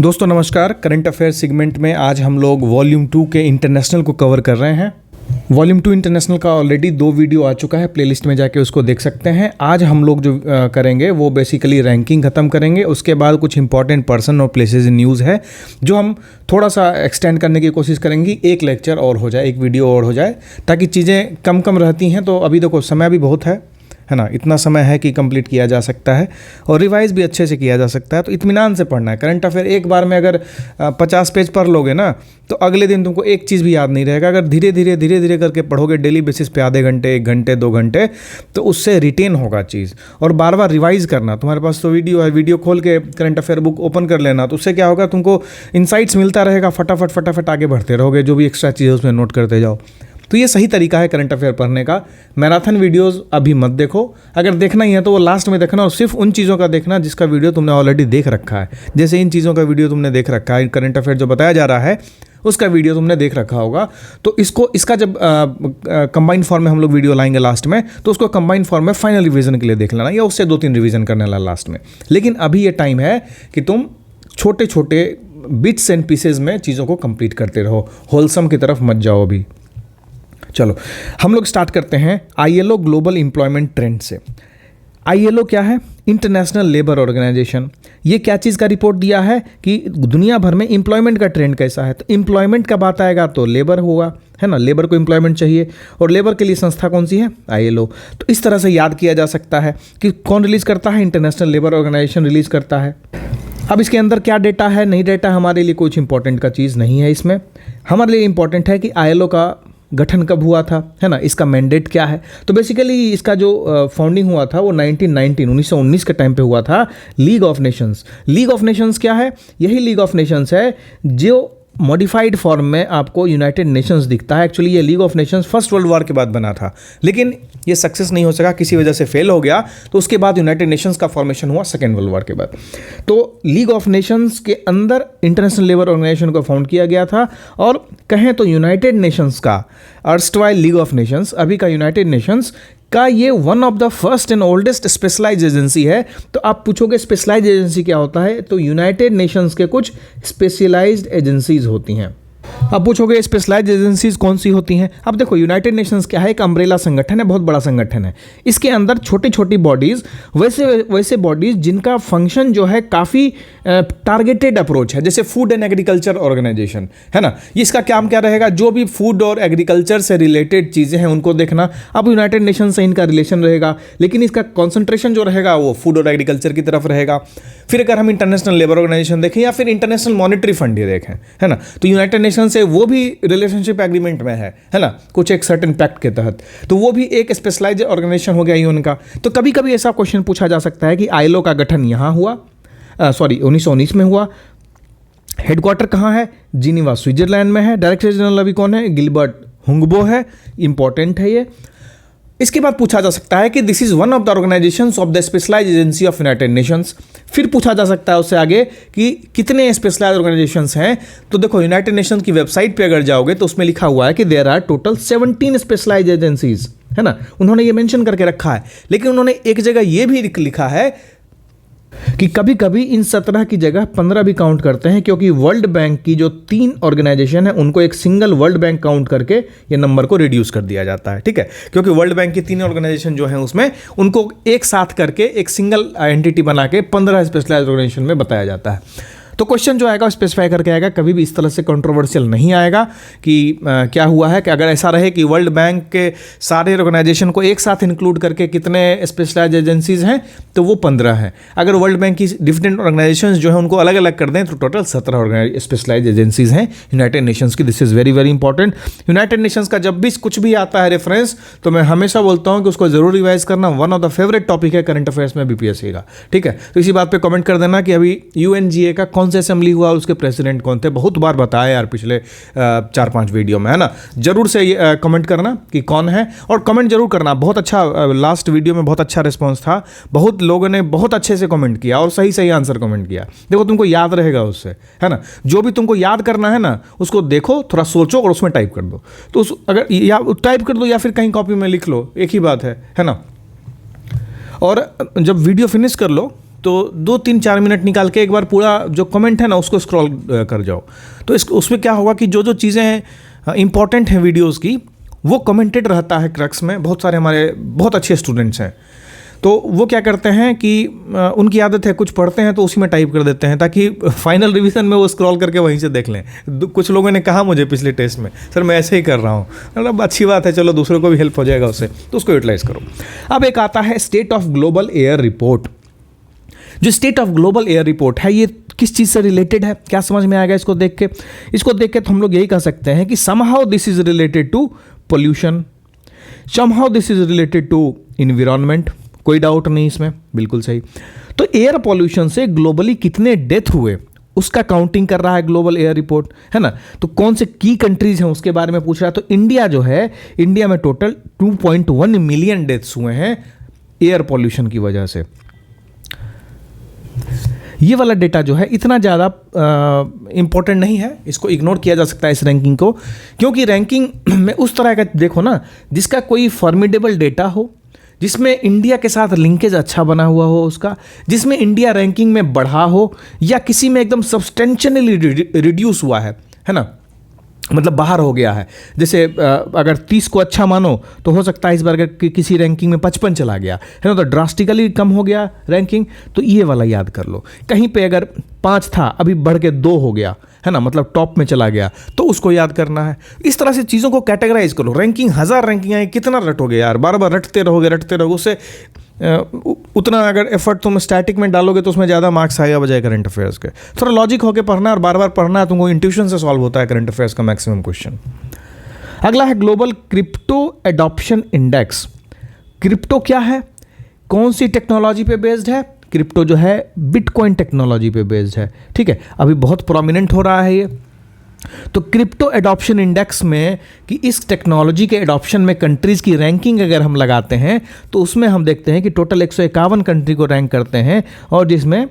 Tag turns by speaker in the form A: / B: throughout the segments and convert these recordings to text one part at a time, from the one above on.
A: दोस्तों नमस्कार। Current affair segment में आज हम लोग वॉल्यूम 2 के इंटरनेशनल को कवर कर रहे हैं। वॉल्यूम 2 इंटरनेशनल का ऑलरेडी 2 वीडियो आ चुका है, प्लेलिस्ट में जाके उसको देख सकते हैं। आज हम लोग जो करेंगे वो बेसिकली रैंकिंग ख़त्म करेंगे, उसके बाद कुछ इंपॉर्टेंट पर्सन और प्लेसेस न्यूज़ है जो हम थोड़ा सा एक्सटेंड करने की कोशिश करेंगे। एक लेक्चर और हो जाए, एक वीडियो और हो जाए, ताकि चीज़ें कम कम रहती हैं। तो अभी देखो समय भी बहुत है ना, इतना समय है कि कंप्लीट किया जा सकता है और रिवाइज भी अच्छे से किया जा सकता है। तो इत्मीनान से पढ़ना है। करंट अफेयर एक बार में अगर 50 पेज पढ़ लोगे ना तो अगले दिन तुमको एक चीज़ भी याद नहीं रहेगा। अगर धीरे धीरे करके पढ़ोगे डेली बेसिस पे, आधे घंटे, 1 घंटे, 2 घंटे, तो उससे रिटेन होगा चीज़। और बार बार रिवाइज करना। तुम्हारे पास तो वीडियो है, वीडियो खोल के करंट अफेयर बुक ओपन कर लेना, तो उससे क्या होगा, तुमको इंसाइट्स मिलता रहेगा। फटाफट आगे बढ़ते रहोगे, जो भी एक्स्ट्रा चीज़ है उसमें नोट करते जाओ। तो ये सही तरीका है करंट अफेयर पढ़ने का। मैराथन वीडियोस अभी मत देखो, अगर देखना ही है तो वो लास्ट में देखना और सिर्फ उन चीज़ों का देखना जिसका वीडियो तुमने ऑलरेडी देख रखा है। जैसे इन चीज़ों का वीडियो तुमने देख रखा है, करंट अफेयर जो बताया जा रहा है उसका वीडियो तुमने देख रखा होगा, तो इसका जब कंबाइंड फॉर्म में हम लोग वीडियो लाएंगे लास्ट में, तो उसको कंबाइंड फॉर्म में फाइनल रिवीजन के लिए देख लेना, या उससे 2-3 रिवीजन करने वाला लास्ट में। लेकिन अभी ये टाइम है कि तुम छोटे छोटे बिट्स एंड पीसेज में चीज़ों को कंप्लीट करते रहो, होलसम की तरफ मत जाओ अभी। चलो हम लोग स्टार्ट करते हैं आईएलओ ग्लोबल एम्प्लॉयमेंट ट्रेंड से। आईएलओ क्या है? International labour organisation. ये क्या चीज़ का रिपोर्ट दिया है कि दुनिया भर में एम्प्लॉयमेंट का ट्रेंड कैसा है। तो एम्प्लॉयमेंट का बात आएगा तो लेबर होगा, है ना, लेबर को एम्प्लॉयमेंट चाहिए, और लेबर के लिए संस्था कौन सी है? आईएलओ। तो इस तरह से याद किया जा सकता है कि कौन रिलीज़ करता है? इंटरनेशनल लेबर ऑर्गेनाइजेशन रिलीज़ करता है। अब इसके अंदर क्या डेटा है, नहीं डेटा, हमारे लिए कुछ इंपॉर्टेंट का चीज़ नहीं है इसमें। हमारे लिए इंपॉर्टेंट है कि आईएलओ का गठन कब हुआ था, है ना, इसका मैंडेट क्या है। तो बेसिकली इसका जो फाउंडिंग हुआ था वो 1919 के टाइम पे हुआ था। League of Nations. League of Nations क्या है? यही लीग ऑफ नेशंस है जो मॉडिफाइड फॉर्म में आपको यूनाइटेड नेशंस दिखता है। एक्चुअली ये league of Nations first world war के बाद बना था, लेकिन ये सक्सेस नहीं हो सका, किसी वजह से फेल हो गया। तो उसके बाद यूनाइटेड नेशंस का फॉर्मेशन हुआ सेकेंड वर्ल्ड वॉर के बाद। तो लीग ऑफ नेशंस के अंदर इंटरनेशनल लेबर ऑर्गेनाइजेशन को फाउंड किया गया था। और कहें तो यूनाइटेड नेशंस का अर्स्टवाइल लीग ऑफ नेशंस, अभी का यूनाइटेड नेशंस का ये one of the first and oldest specialised agency है। तो आप पूछोगे स्पेशलाइज्ड एजेंसी क्या होता है? तो यूनाइटेड नेशंस के कुछ स्पेशलाइज्ड एजेंसीज होती हैं। अब पूछोगे स्पेशलाइज्ड एजेंसीज कौन सी होती हैं? अब देखो, यूनाइटेड नेशंस क्या है? एक अम्ब्रेला संगठन है, बहुत बड़ा संगठन है। इसके अंदर छोटी छोटी बॉडीज़, वैसे बॉडीज़ जिनका फंक्शन जो है काफ़ी टारगेटेड अप्रोच है। जैसे फूड एंड एग्रीकल्चर ऑर्गेनाइजेशन, है ना, इसका काम क्या रहेगा? जो भी फूड और एग्रीकल्चर से रिलेटेड चीज़ें हैं उनको देखना। अब यूनाइटेड नेशन से इनका रिलेशन रहेगा, लेकिन इसका कॉन्सेंट्रेशन जो रहेगा वो फूड और एग्रीकल्चर की तरफ रहेगा। फिर अगर हम इंटरनेशनल लेबर ऑर्गेनाइजेशन देखें या फिर इंटरनेशनल मॉनेटरी फंड ये देखें, है ना, तो यूनाइटेड नेशन से वो भी रिलेशनशिप एग्रीमेंट में है ना, कुछ एक सर्टेन पैक्ट के तहत। तो वो भी एक स्पेशलाइज्ड ऑर्गेनाइजेशन हो गया यूएन का। तो कभी कभी ऐसा क्वेश्चन पूछा जा सकता है कि आईएलओ का गठन यहाँ हुआ, 1919 में हुआ। हेडक्वार्टर कहाँ है? जिनेवा, स्विट्जरलैंड में है। डायरेक्टर जनरल अभी कौन है? गिलबर्ट हुंगबो है। इंपॉर्टेंट है ये। इसके बाद पूछा जा सकता है कि this is one of the organisations of the specialised agency of united nations. फिर पूछा जा सकता है उससे आगे कि कितने स्पेशलाइज्ड ऑर्गेनाइजेशंस हैं। तो देखो, यूनाइटेड नेशंस की वेबसाइट पे अगर जाओगे तो उसमें लिखा हुआ है कि there are total 17 specialised agencies, है ना, उन्होंने ये मेंशन करके रखा है। लेकिन उन्होंने एक जगह ये भी लिखा है कि कभी कभी इन 17 की जगह 15 भी काउंट करते हैं, क्योंकि वर्ल्ड बैंक की जो 3 ऑर्गेनाइजेशन है उनको एक सिंगल वर्ल्ड बैंक काउंट करके ये नंबर को रिड्यूस कर दिया जाता है। ठीक है, क्योंकि वर्ल्ड बैंक की 3 ऑर्गेनाइजेशन जो है उसमें उनको एक साथ करके एक सिंगल एंटिटी बना के 15 स्पेशलाइज्ड ऑर्गेनाइजेशन में बताया जाता है। तो क्वेश्चन जो आएगा स्पेसिफाई करके आएगा, कभी भी इस तरह से कंट्रोवर्शियल नहीं आएगा कि क्या हुआ है। कि अगर ऐसा रहे कि वर्ल्ड बैंक के सारे ऑर्गेनाइजेशन को एक साथ इंक्लूड करके कितने स्पेशलाइज्ड एजेंसीज हैं, तो वो 15 हैं। अगर वर्ल्ड बैंक की डिफरेंट ऑर्गेनाइजेशंस जो है उनको अलग अलग कर दें तो टोटल 17 स्पेशलाइज्ड एजेंसीज हैं यूनाइटेड नेशंस की। This is very very important. United nations का जब भी कुछ भी आता है रेफरेंस, तो मैं हमेशा बोलता हूँ कि उसको जरूर रिवाइज करना। One of the favourite topic है करंट अफेयर्स में बीपीएससी का। ठीक है, तो इसी बात पर कमेंट कर देना कि अभी यूएनजीए का कौन सा असेंबली हुआ और उसके प्रेसिडेंट कौन थे। बहुत बार बताया यार पिछले 4-5 वीडियो में, है ना। जरूर से कमेंट करना कि कौन है, और कमेंट जरूर करना। बहुत अच्छा, लास्ट वीडियो में बहुत अच्छा रिस्पांस था, बहुत लोगों ने बहुत अच्छे से कमेंट किया और सही सही आंसर कमेंट किया। देखो, तुमको याद रहेगा उससे, है ना। जो भी तुमको याद करना है ना, उसको देखो, थोड़ा सोचो और उसमें टाइप कर दो। तो अगर या टाइप कर दो या फिर कहीं कॉपी में लिख लो, एक ही बात है ना। और जब वीडियो फिनिश कर लो तो 2-3-4 मिनट निकाल के एक बार पूरा जो कमेंट है ना उसको स्क्रॉल कर जाओ। तो उसमें क्या होगा कि जो चीज़ें हैं इंपॉर्टेंट हैं वीडियोस की, वो कमेंटेड रहता है क्रक्स में। बहुत सारे हमारे बहुत अच्छे स्टूडेंट्स हैं, तो वो क्या करते हैं कि उनकी आदत है कुछ पढ़ते हैं तो उसी में टाइप कर देते हैं ताकि फाइनल रिवीजन में वो स्क्रॉल करके वहीं से देख लें। कुछ लोगों ने कहा मुझे पिछले टेस्ट में, सर मैं ऐसे ही कर रहा हूँ। मतलब अच्छी बात है, चलो दूसरों को भी हेल्प हो जाएगा उससे, तो उसको यूटिलाइज करो। अब एक आता है state of global air report. जो state of global air report है, ये किस चीज़ से रिलेटेड है, क्या समझ में आएगा इसको देख के? इसको देख के तो हम लोग यही कह सकते हैं कि somehow this is related to pollution, somehow this is related to environment. कोई डाउट नहीं इसमें, बिल्कुल सही। तो एयर पॉल्यूशन से ग्लोबली कितने डेथ हुए उसका काउंटिंग कर रहा है ग्लोबल एयर रिपोर्ट, है ना। तो कौन से की कंट्रीज हैं उसके बारे में पूछ रहा है। तो इंडिया जो है, इंडिया में टोटल 2.1 मिलियन डेथ्स हुए हैं एयर पॉल्यूशन की वजह से। ये वाला डेटा जो है इतना ज़्यादा इंपॉर्टेंट नहीं है, इसको इग्नोर किया जा सकता है इस रैंकिंग को, क्योंकि रैंकिंग में उस तरह का देखो ना जिसका कोई फॉर्मिडेबल डेटा हो, जिसमें इंडिया के साथ लिंकेज अच्छा बना हुआ हो उसका, जिसमें इंडिया रैंकिंग में बढ़ा हो या किसी में एकदम सब्सटेंशियली रिड्यूस हुआ है ना, मतलब बाहर हो गया है। जैसे अगर 30 को अच्छा मानो तो हो सकता है इस बार अगर किसी रैंकिंग में 55 चला गया है ना, तो ड्रास्टिकली कम हो गया रैंकिंग, तो ये वाला याद कर लो। कहीं पे अगर 5 था अभी बढ़ के 2 हो गया है ना, मतलब टॉप में चला गया, तो उसको याद करना है। इस तरह से चीज़ों को कैटेगराइज करो। रैंकिंग 1000 रैंकिंग आई, कितना रटोगे यार, बार बार रटते रहोगे उससे उतना अगर एफर्ट तुम स्टैटिक में डालोगे तो उसमें ज़्यादा मार्क्स आएगा बजाय करंट अफेयर्स के। थोड़ा लॉजिक होकर पढ़ना और बार बार पढ़ना, तुमको इंट्यूशन से सॉल्व होता है करंट अफेयर्स का मैक्सिमम क्वेश्चन। अगला है global crypto adoption index. Crypto क्या है, कौन सी टेक्नोलॉजी पे बेस्ड है? क्रिप्टो जो है बिटकॉइन टेक्नोलॉजी पे बेस्ड है, ठीक है। अभी बहुत प्रोमिनेंट हो रहा है ये। तो क्रिप्टो एडॉप्शन इंडेक्स में कि इस टेक्नोलॉजी के एडॉप्शन में कंट्रीज़ की रैंकिंग अगर हम लगाते हैं तो उसमें हम देखते हैं कि टोटल 151 कंट्री को रैंक करते हैं, और जिसमें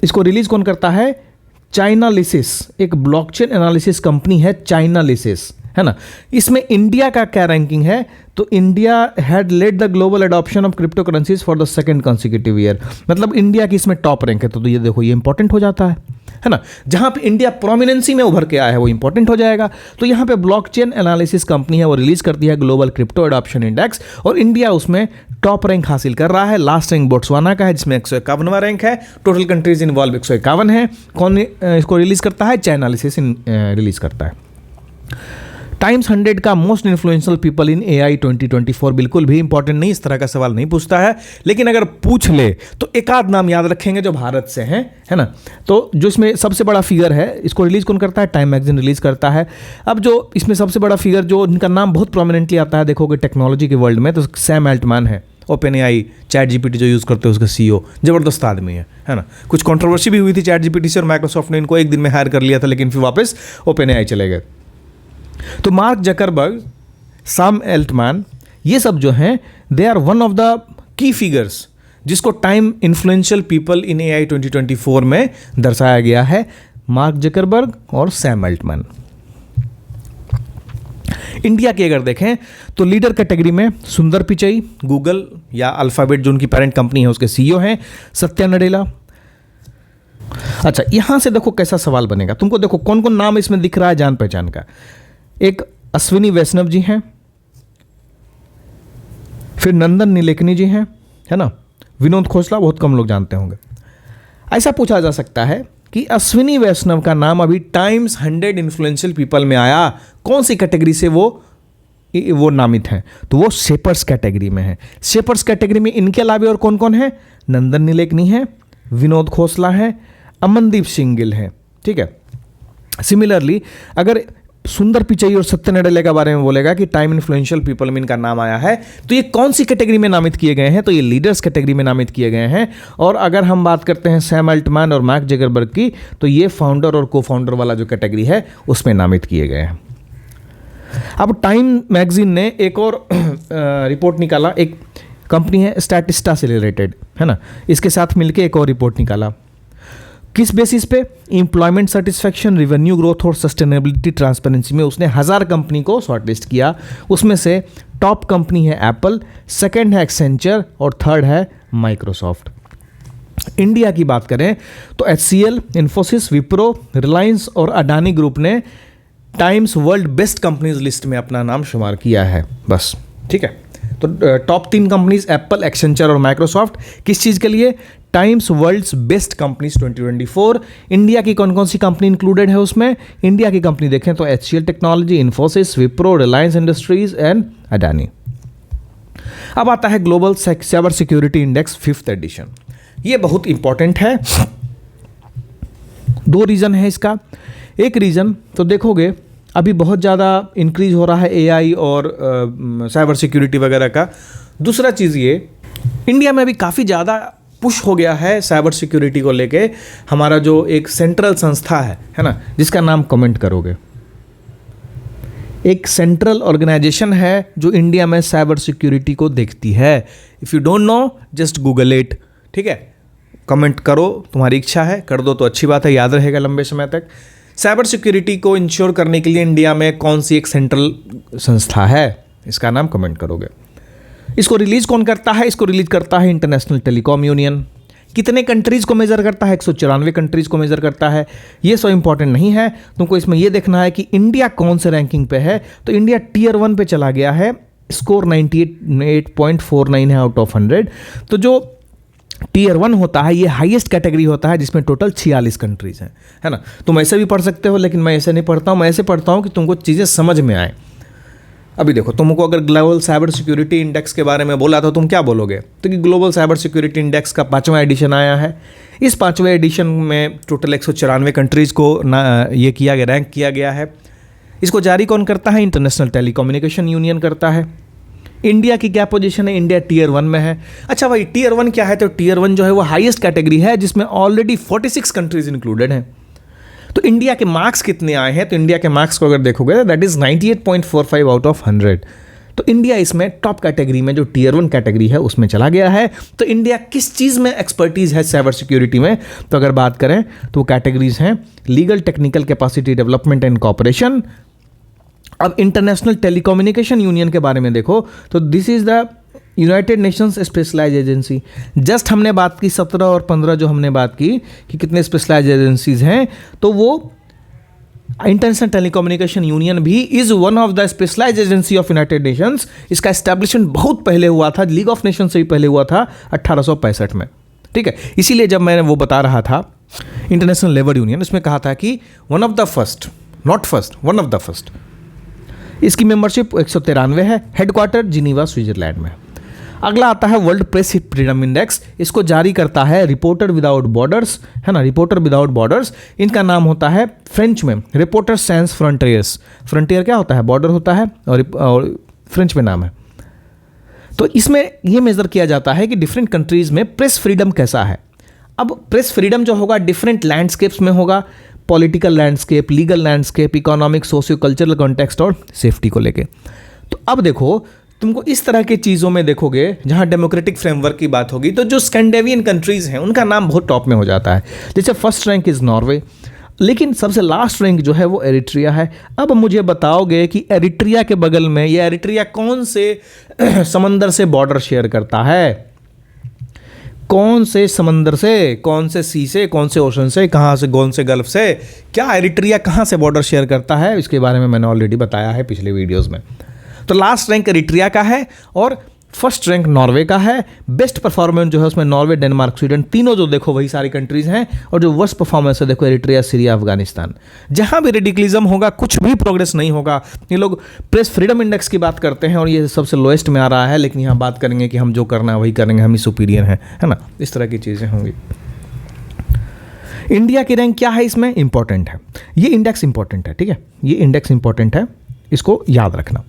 A: इसको रिलीज़ कौन करता है? चाइनालिसिस, एक ब्लॉकचेन एनालिसिस कंपनी है चाइनालिसिस, है ना। इसमें इंडिया का क्या रैंकिंग है? तो India had led the global adoption of crypto currencies for the second consecutive year, मतलब इंडिया की इसमें टॉप रैंक है। तो ये देखो, ये इंपॉर्टेंट हो जाता है ना। जहां पे इंडिया प्रोमिनेंसी में उभर के आया है वो इंपॉर्टेंट हो जाएगा। तो यहां पे ब्लॉकचेन एनालिसिस कंपनी है, वो रिलीज करती है ग्लोबल क्रिप्टो एडॉप्शन इंडेक्स, और इंडिया उसमें टॉप रैंक हासिल कर रहा है। लास्ट रैंक बोट्सवाना का है जिसमें 151वां रैंक है। टोटल कंट्रीज इन्वॉल्व 151 है। कौन इसको रिलीज करता है? चाइनालिसिस रिलीज करता है। टाइम्स 100 का most influential people in AI 2024 बिल्कुल भी इंपॉर्टेंट नहीं, इस तरह का सवाल नहीं पूछता है, लेकिन अगर पूछ ले तो एक आध नाम याद रखेंगे जो भारत से हैं, है ना। तो जो इसमें सबसे बड़ा फिगर है, इसको रिलीज कौन करता है? टाइम मैगजीन रिलीज करता है। अब जो इसमें सबसे बड़ा फिगर जो इनका नाम बहुत प्रोमिनेंटली आता है देखोगे टेक्नोलॉजी के वर्ल्ड में, तो सैम एल्टमैन है। OpenAI चैट जीपीटी जो यूज़ करते हैं उसका CEO, ज़बरदस्त आदमी है ना। कुछ कंट्रोवर्सी भी हुई थी चैट जीपीटी से, और माइक्रोसॉफ्ट ने इनको एक दिन में हायर कर लिया था, लेकिन फिर वापस OpenAI चले गए। तो मार्क जकरबर्ग, सैम एल्टमैन, ये सब जो हैं they are one of the key figures जिसको Time influential people in AI 2024 में दर्शाया गया है। मार्क जकरबर्ग और सैम एल्टमैन। इंडिया की अगर देखें तो लीडर कैटेगरी में सुंदर पिचई, गूगल या अल्फाबेट जो उनकी पेरेंट कंपनी है उसके CEO हैं, सत्या नडेला। अच्छा, यहां से देखो कैसा सवाल बनेगा। तुमको देखो कौन कौन नाम इसमें दिख रहा है जान पहचान का। एक अश्विनी वैष्णव जी हैं, फिर नंदन नीलेकनी जी हैं, है ना। विनोद खोसला बहुत कम लोग जानते होंगे। ऐसा पूछा जा सकता है कि अश्विनी वैष्णव का नाम अभी टाइम्स 100 इन्फ्लुएंशियल पीपल में आया, कौन सी कैटेगरी से वो नामित हैं? तो वो शेपर्स कैटेगरी में है। शेपर्स कैटेगरी में इनके अलावा और कौन कौन है? नंदन नीलेकनी है, विनोद खोसला है, अमनदीप सिंह गिल है, ठीक है। सिमिलरली अगर सुंदर पिचई और सत्य नडेला के बारे में बोलेगा कि टाइम इन्फ्लुएंशियल पीपल में इनका नाम आया है, तो ये कौन सी कैटेगरी में नामित किए गए हैं? तो ये लीडर्स कैटेगरी में नामित किए गए हैं। और अगर हम बात करते हैं सैम एल्टमैन और मार्क जकरबर्ग की, तो ये फाउंडर और को फाउंडर वाला जो कैटेगरी है उसमें नामित किए गए हैं। अब टाइम मैगजीन ने एक और रिपोर्ट निकाला, एक कंपनी है स्टैटिस्टा से रिलेटेड, है ना, इसके साथ मिलकर एक और रिपोर्ट निकाला। किस बेसिस पे? एम्प्लॉयमेंट सेटिस्फैक्शन, रेवेन्यू ग्रोथ और सस्टेनेबिलिटी ट्रांसपेरेंसी में उसने 1000 कंपनी को शॉर्टलिस्ट किया। उसमें से टॉप कंपनी है एप्पल, सेकंड है एक्सेंचर और थर्ड है माइक्रोसॉफ्ट। इंडिया की बात करें तो HCL, इन्फोसिस, विप्रो, रिलायंस और अडानी ग्रुप ने times world best companies list में अपना नाम शुमार किया है बस। ठीक है, तो टॉप 3 कंपनीज एप्पल, एक्सेंचर और माइक्रोसॉफ्ट किस चीज़ के लिए? Times world's best companies 2024। India की कौन कौन सी कंपनी इंक्लूडेड है उसमें? इंडिया की कंपनी देखें तो HCL technology, Infosys, Wipro, Reliance industries and Adani. अब आता है global cyber security index 5th edition. ये बहुत इंपॉर्टेंट है। 2 रीज़न है इसका। एक रीज़न तो देखोगे अभी बहुत ज़्यादा इंक्रीज हो रहा है AI और साइबर सिक्योरिटी वगैरह का। दूसरा चीज़ ये, इंडिया में अभी काफ़ी ज़्यादा पुश हो गया है साइबर सिक्योरिटी को लेके। हमारा जो एक सेंट्रल संस्था है ना, जिसका नाम कमेंट करोगे, एक सेंट्रल ऑर्गेनाइजेशन है जो इंडिया में साइबर सिक्योरिटी को देखती है। If you don't know just Google it. ठीक है, कमेंट करो, तुम्हारी इच्छा है कर दो तो अच्छी बात है, याद रहेगा लंबे समय तक। साइबर सिक्योरिटी को इंश्योर करने के लिए इंडिया में कौन सी एक सेंट्रल संस्था है, इसका नाम कमेंट करोगे। इसको रिलीज कौन करता है? इसको रिलीज करता है इंटरनेशनल टेलीकॉम यूनियन। कितने कंट्रीज़ को मेज़र करता है? 194 कंट्रीज़ को मेज़र करता है। ये सो इंपॉर्टेंट नहीं है, तुमको इसमें ये देखना है कि इंडिया कौन से रैंकिंग पे है। तो इंडिया टियर 1 पे चला गया है, स्कोर 98.49 है आउट ऑफ 100। तो जो टियर 1 होता है ये हाईएस्ट कैटेगरी होता है जिसमें टोटल 46 कंट्रीज़ हैं, है ना। तुम ऐसे भी पढ़ सकते हो, लेकिन मैं ऐसे नहीं पढ़ता हूँ। मैं ऐसे पढ़ता हूँ कि तुमको चीज़ें समझ में आए। अभी देखो, तुमको अगर ग्लोबल साइबर सिक्योरिटी इंडेक्स के बारे में बोला तो तुम क्या बोलोगे? तो कि ग्लोबल साइबर सिक्योरिटी इंडेक्स का 5वां एडिशन आया है। इस 5वें एडिशन में टोटल 194 कंट्रीज़ को ये किया गया, रैंक किया गया है। इसको जारी कौन करता है? इंटरनेशनल टेलीकम्युनिकेशन यूनियन करता है। इंडिया की क्या पोजीशन है? इंडिया टियर 1 में है। अच्छा भाई, टियर 1 क्या है? तो टियर 1 जो है वो हाईएस्ट कैटेगरी है जिसमें ऑलरेडी 46 कंट्रीज इंक्लूडेड हैं। तो इंडिया के मार्क्स कितने आए हैं? तो इंडिया के मार्क्स को अगर देखोगे दैट इज 98.45 आउट ऑफ 100। तो इंडिया इसमें टॉप कैटेगरी में, जो टियर 1 कैटेगरी है उसमें चला गया है। तो इंडिया किस चीज़ में एक्सपर्टीज़ है साइबर सिक्योरिटी में? तो अगर बात करें तो कैटेगरीज हैं legal, technical capacity development and cooperation. अब इंटरनेशनल टेलीकम्युनिकेशन यूनियन के बारे में देखो तो this is the united nations specialise agency. Just हमने बात की 17 और 15 जो हमने बात की कि कितने स्पेशलाइज एजेंसीज हैं, तो वो इंटरनेशनल टेलीकम्युनिकेशन यूनियन भी is one of the specialise agency of united nations. इसका एस्टैब्लिशमेंट बहुत पहले हुआ था, लीग ऑफ नेशंस से भी पहले हुआ था 1865 में। ठीक है, इसीलिए जब मैं वो बता रहा था इंटरनेशनल लेबर यूनियन, इसमें कहा था कि one of the first, not first, one of the first. इसकी मेंबरशिप 193 है, हेडक्वार्टर जिनीवा स्विट्जरलैंड में। अगला आता है वर्ल्ड प्रेस फ्रीडम इंडेक्स। इसको जारी करता है रिपोर्टर विदाउट बॉर्डर्स, है ना, रिपोर्टर विदाउट बॉर्डर्स। इनका नाम होता है फ्रेंच में रिपोर्टर सैंस फ्रंटियर्स। फ्रंटियर क्या होता है? बॉर्डर होता है, और फ्रेंच में नाम है। तो इसमें यह मेजर किया जाता है कि डिफरेंट कंट्रीज में प्रेस फ्रीडम कैसा है। अब प्रेस फ्रीडम जो होगा डिफरेंट लैंडस्केप्स में होगा, political landscape, legal landscape, economic, socio cultural context और सेफ्टी को लेके। तो अब देखो, तुमको इस तरह की चीज़ों में देखोगे जहाँ डेमोक्रेटिक फ्रेमवर्क की बात होगी तो जो स्कैंडिनेवियन कंट्रीज़ हैं उनका नाम बहुत टॉप में हो जाता है। जैसे फर्स्ट रैंक इज़ नॉर्वे, लेकिन सबसे लास्ट रैंक जो है वो एरिट्रिया है। अब मुझे बताओगे कि एरिट्रिया के बगल में, ये एरिट्रिया कौन से समंदर से बॉर्डर शेयर करता है? कौन से समंदर से, कौन से सी से, कौन से ओशन से, कहाँ से, कौन से गल्फ से, क्या एरिट्रिया कहाँ से बॉर्डर शेयर करता है? इसके बारे में मैंने ऑलरेडी बताया है पिछले वीडियोज़ में। तो लास्ट रैंक एरिट्रिया का है और फर्स्ट रैंक नॉर्वे का है। बेस्ट परफॉर्मेंस जो है उसमें नॉर्वे, डेनमार्क, स्वीडन, तीनों जो देखो वही सारी कंट्रीज हैं। और जो वर्स्ट परफॉर्मेंस है देखो एरिट्रिया, सीरिया, अफगानिस्तान। जहां भी रेडिकलिज्म होगा कुछ भी प्रोग्रेस नहीं होगा। ये लोग प्रेस फ्रीडम इंडेक्स की बात करते हैं और ये सबसे लोएस्ट में आ रहा है, लेकिन यहाँ बात करेंगे कि हम जो करना है वही करेंगे, हम ही सुपीरियर हैं, है ना। इस तरह की चीज़ें होंगी। इंडिया की रैंक क्या है इसमें? इंपॉर्टेंट है ये इंडेक्स, इंपॉर्टेंट है। ठीक है, ये इंडेक्स इंपॉर्टेंट है, इसको याद रखना।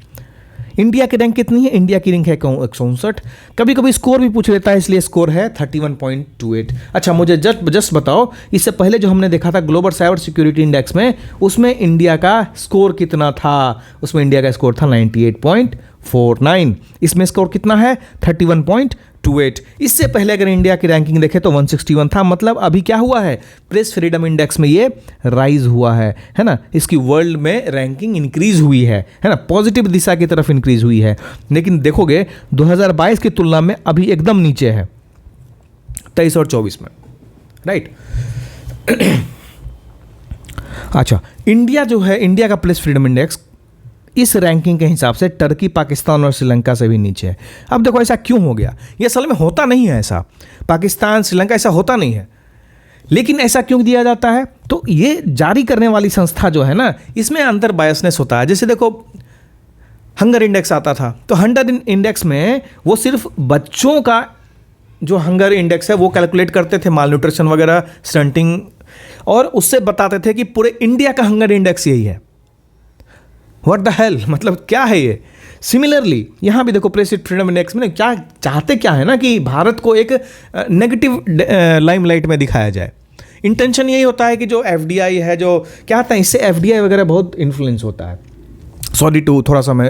A: इंडिया की रैंक कितनी है? इंडिया की रैंक है 159। कभी कभी स्कोर भी पूछ लेता है, इसलिए स्कोर है 31.28। अच्छा, मुझे जस्ट बताओ, इससे पहले जो हमने देखा था ग्लोबल साइबर सिक्योरिटी इंडेक्स में, उसमें इंडिया का स्कोर कितना था? उसमें इंडिया का स्कोर था 98.49। इसमें स्कोर कितना है? 31.28। इससे पहले अगर इंडिया की रैंकिंग देखें तो 161 था। मतलब अभी क्या हुआ है? प्रेस फ्रीडम इंडेक्स में ये राइज हुआ है ना। इसकी वर्ल्ड में रैंकिंग इंक्रीज हुई है ना, पॉजिटिव दिशा की तरफ इंक्रीज हुई है। लेकिन देखोगे 2022 की तुलना में अभी एकदम नीचे है, 23 और 24 में। राइट। अच्छा, इंडिया जो है, इंडिया का प्रेस फ्रीडम इंडेक्स इस रैंकिंग के हिसाब से टर्की, पाकिस्तान और श्रीलंका से भी नीचे है। अब देखो ऐसा क्यों हो गया? ये असल में होता नहीं है ऐसा, पाकिस्तान श्रीलंका ऐसा होता नहीं है, लेकिन ऐसा क्यों दिया जाता है? तो ये जारी करने वाली संस्था जो है ना, इसमें अंदर बायसनेस होता है। जैसे देखो हंगर इंडेक्स आता था, तो हंगर इंडेक्स में वो सिर्फ बच्चों का जो हंगर इंडेक्स है वो कैलकुलेट करते थे, माल न्यूट्रिशन वगैरह, स्टंटिंग, और उससे बताते थे कि पूरे इंडिया का हंगर इंडेक्स यही है। व्हाट द हेल, मतलब क्या है ये? सिमिलरली यहाँ भी देखो प्रेस फ्रीडम इंडेक्स में क्या चाहते क्या है ना, कि भारत को एक नेगेटिव लाइमलाइट में दिखाया जाए। इंटेंशन यही होता है कि जो एफडीआई है, जो क्या होता है, इससे एफडीआई वगैरह बहुत इन्फ्लुएंस होता है। सॉरी टू थोड़ा सा मैं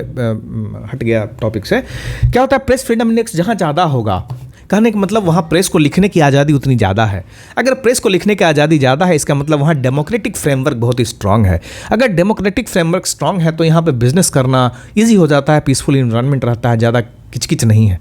A: हट गया टॉपिक से। क्या होता है, प्रेस फ्रीडम इंडेक्स जहाँ ज़्यादा होगा, कहने का मतलब वहाँ प्रेस को लिखने की आज़ादी उतनी ज़्यादा है। अगर प्रेस को लिखने की आज़ादी ज़्यादा है, इसका मतलब वहाँ डेमोक्रेटिक फ्रेमवर्क बहुत ही स्ट्रांग है। अगर डेमोक्रेटिक फ्रेमवर्क स्ट्रांग है तो यहाँ पे बिजनेस करना ईजी हो जाता है, पीसफुल इन्वायरमेंट रहता है, ज़्यादा किचकिच नहीं है।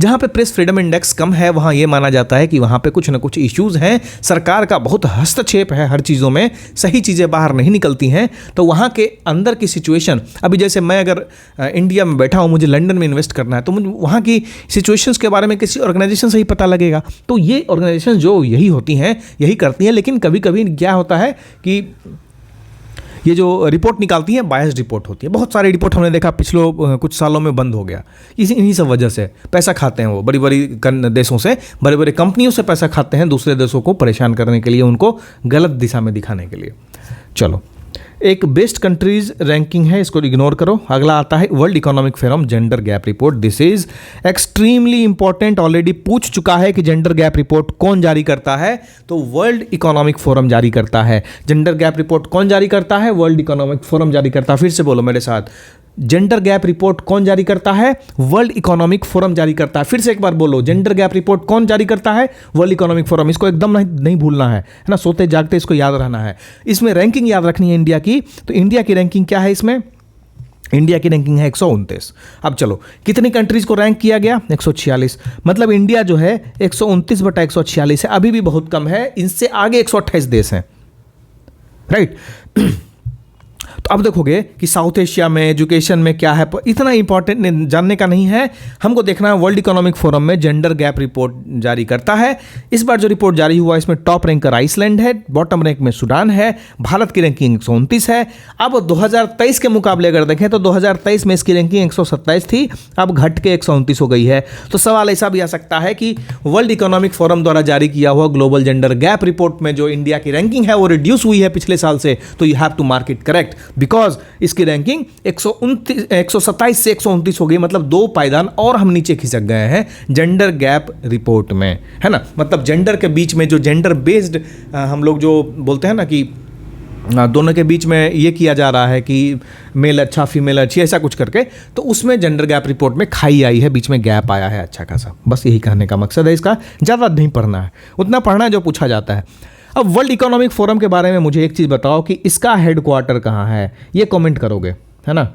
A: जहाँ पे प्रेस फ्रीडम इंडेक्स कम है, वहाँ ये माना जाता है कि वहाँ पे कुछ ना कुछ इश्यूज़ हैं, सरकार का बहुत हस्तक्षेप है हर चीज़ों में, सही चीज़ें बाहर नहीं निकलती हैं। तो वहाँ के अंदर की सिचुएशन, अभी जैसे मैं अगर इंडिया में बैठा हूँ, मुझे लंदन में इन्वेस्ट करना है, तो मुझे वहाँ की सिचुएशंस के बारे में किसी ऑर्गेनाइजेशन से ही पता लगेगा। तो ये ऑर्गेनाइजेशन जो यही होती हैं, यही करती हैं। लेकिन कभी कभी क्या होता है कि ये जो रिपोर्ट निकालती है बायस्ड रिपोर्ट होती है। बहुत सारे रिपोर्ट हमने देखा पिछले कुछ सालों में बंद हो गया, इन्हीं सब वजह से। पैसा खाते हैं वो, बड़ी बड़ी देशों से, बड़े बड़े कंपनियों से पैसा खाते हैं दूसरे देशों को परेशान करने के लिए, उनको गलत दिशा में दिखाने के लिए। चलो, एक बेस्ट कंट्रीज रैंकिंग है, इसको इग्नोर करो। अगला आता है world economic forum gender gap report. This is extremely important. Already पूछ चुका है कि जेंडर गैप रिपोर्ट कौन जारी करता है, तो वर्ल्ड इकोनॉमिक फोरम जारी करता है। जेंडर गैप रिपोर्ट कौन जारी करता है? वर्ल्ड इकोनॉमिक फोरम जारी करता है। फिर से बोलो मेरे साथ, जेंडर गैप रिपोर्ट कौन जारी करता है? वर्ल्ड इकोनॉमिक फोरम जारी करता है। फिर से एक बार बोलो, जेंडर गैप रिपोर्ट कौन जारी करता है? World economic forum. इसको एकदम नहीं भूलना है ना, सोते जागते इसको याद रहना है। इसमें रैंकिंग याद रखनी है इंडिया की। तो इंडिया की रैंकिंग क्या है इसमें? इंडिया की रैंकिंग है 129। अब चलो, कितनी कंट्रीज को रैंक किया गया? 146। मतलब इंडिया जो है 129/146 है, अभी भी बहुत कम है। इनसे आगे 128 देश हैं, राइट। तो अब देखोगे कि साउथ एशिया में एजुकेशन में क्या है, इतना इंपॉर्टेंट जानने का नहीं है। हमको देखना है वर्ल्ड इकोनॉमिक फोरम में जेंडर गैप रिपोर्ट जारी करता है। इस बार जो रिपोर्ट जारी हुआ इसमें टॉप रैंकर आइसलैंड है, बॉटम रैंक में सूडान है, भारत की रैंकिंग 129 है। अब 2023 के मुकाबले अगर देखें तो 2023 में इसकी रैंकिंग 127 थी, अब घट के 129 हो गई है। तो सवाल ऐसा भी आ सकता है कि वर्ल्ड इकोनॉमिक फोरम द्वारा जारी किया हुआ ग्लोबल जेंडर गैप रिपोर्ट में जो इंडिया की रैंकिंग है वो रिड्यूस हुई है पिछले साल से, तो you have to mark it correct, because इसकी रैंकिंग 127 से 129 हो गई। मतलब 2 पायदान और हम नीचे खिसक गए हैं जेंडर गैप रिपोर्ट में, है ना। मतलब जेंडर के बीच में जो जेंडर बेस्ड हम लोग जो बोलते हैं ना कि दोनों के बीच में ये किया जा रहा है कि मेल अच्छा फीमेल अच्छी, ऐसा कुछ करके, तो उसमें जेंडर गैप रिपोर्ट में खाई आई है, बीच में गैप आया है अच्छा खासा। बस यही कहने का मकसद है इसका, ज़्यादा नहीं पढ़ना है, उतना पढ़ना है जो पूछा जाता है। अब वर्ल्ड इकोनॉमिक फोरम के बारे में मुझे एक चीज़ बताओ कि इसका हेडक्वार्टर कहाँ है? ये कमेंट करोगे, है ना,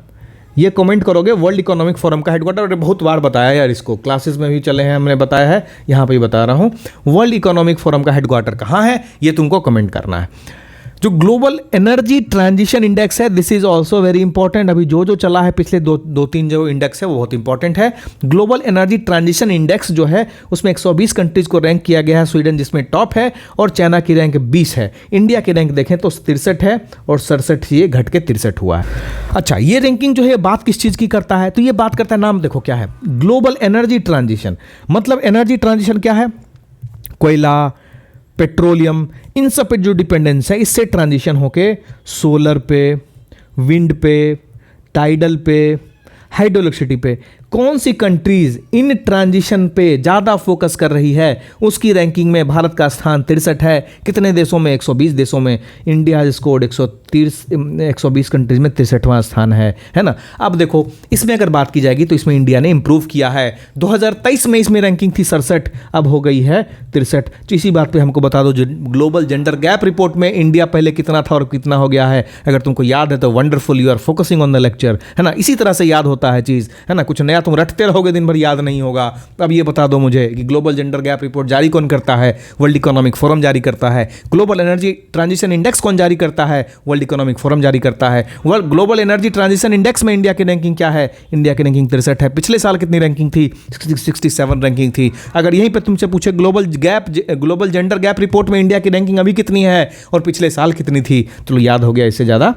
A: ये कमेंट करोगे। वर्ल्ड इकोनॉमिक फोरम का हेडक्वार्टर बहुत बार बताया यार, इसको क्लासेस में भी चले हैं, हमने बताया है, यहाँ पे भी बता रहा हूँ। वर्ल्ड इकोनॉमिक फोरम का हेडक्वार्टर कहाँ है, ये तुमको कमेंट करना है। जो ग्लोबल एनर्जी ट्रांजिशन इंडेक्स है, this is also very important. अभी जो चला है पिछले दो तीन जो इंडेक्स है वो बहुत इंपॉर्टेंट है। ग्लोबल एनर्जी ट्रांजिशन इंडेक्स जो है उसमें 120 कंट्रीज को रैंक किया गया है, स्वीडन जिसमें टॉप है और चाइना की रैंक 20 है। इंडिया की रैंक देखें तो 63 है और 67 ये घट के 63 हुआ है। अच्छा, ये रैंकिंग जो है बात किस चीज़ की करता है? तो ये बात करता है, नाम देखो क्या है, ग्लोबल एनर्जी ट्रांजिशन। मतलब एनर्जी ट्रांजिशन क्या है? कोयला, पेट्रोलियम, इन सब पे जो डिपेंडेंस है, इससे ट्रांजिशन होके सोलर पे, विंड पे, टाइडल पे, हाइड्रो इलेक्ट्रिसिटी पे, कौन सी कंट्रीज इन ट्रांजिशन पे ज़्यादा फोकस कर रही है, उसकी रैंकिंग में भारत का स्थान 63 है। कितने देशों में? 120 देशों में। इंडिया हैज स्कोर्ड 120 कंट्रीज में 63वां स्थान है ना। अब देखो इसमें अगर बात की जाएगी तो इसमें इंडिया ने इंप्रूव किया है। 2023 में इसमें रैंकिंग थी 67, अब हो गई है 63। तो इसी बात पे हमको बता दो, ग्लोबल जेंडर गैप रिपोर्ट में इंडिया पहले कितना था और कितना हो गया है। अगर तुमको याद है तो wonderful, you are focusing on the lecture, है ना। इसी तरह से याद होता है चीज़, है ना, कुछ नया या तुम रटते रहोगे दिन भर, याद नहीं होगा। अब ये बता दो मुझे कि ग्लोबल जेंडर गैप रिपोर्ट जारी कौन करता है? वर्ल्ड इकोनॉमिक फोरम जारी करता है। ग्लोबल एनर्जी ट्रांजिशन इंडेक्स कौन जारी करता है? वर्ल्ड इकोनॉमिक फोरम जारी करता है। ग्लोबल एनर्जी ट्रांजिशन इंडेक्स में इंडिया की रैंकिंग क्या है? इंडिया की रैंकिंग 63 है। पिछले साल कितनी रैंकिंग थी? 67 रैंकिंग थी। अगर यहीं पे तुमसे पूछे ग्लोबल जेंडर गैप रिपोर्ट में इंडिया की रैंकिंग अभी कितनी है और पिछले साल कितनी थी, चलो याद हो गया, इससे ज़्यादा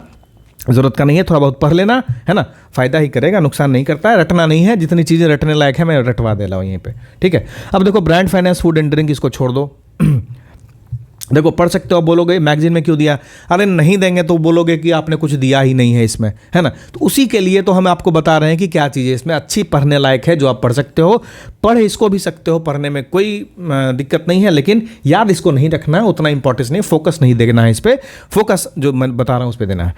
A: ज़रूरत का नहीं है। थोड़ा बहुत पढ़ लेना है ना, फ़ायदा ही करेगा, नुकसान नहीं करता है। रटना नहीं है, जितनी चीज़ें रटने लायक है मैं रटवा दे रहा हूँ यहीं पे, ठीक है। अब देखो brand finance, food and drink, इसको छोड़ दो। देखो पढ़ सकते हो, आप बोलोगे मैगजीन में क्यों दिया? अरे नहीं देंगे तो बोलोगे कि आपने कुछ दिया ही नहीं है इसमें, है ना। तो उसी के लिए तो हम आपको बता रहे हैं कि क्या चीज़ें इसमें अच्छी पढ़ने लायक है, जो आप पढ़ सकते हो। पढ़ इसको भी सकते हो, पढ़ने में कोई दिक्कत नहीं है, लेकिन याद इसको नहीं रखना है, उतना इंपॉर्टेंस नहीं, फोकस नहीं देना है इस पर। फोकस जो मैं बता रहा हूँ उस पर देना है।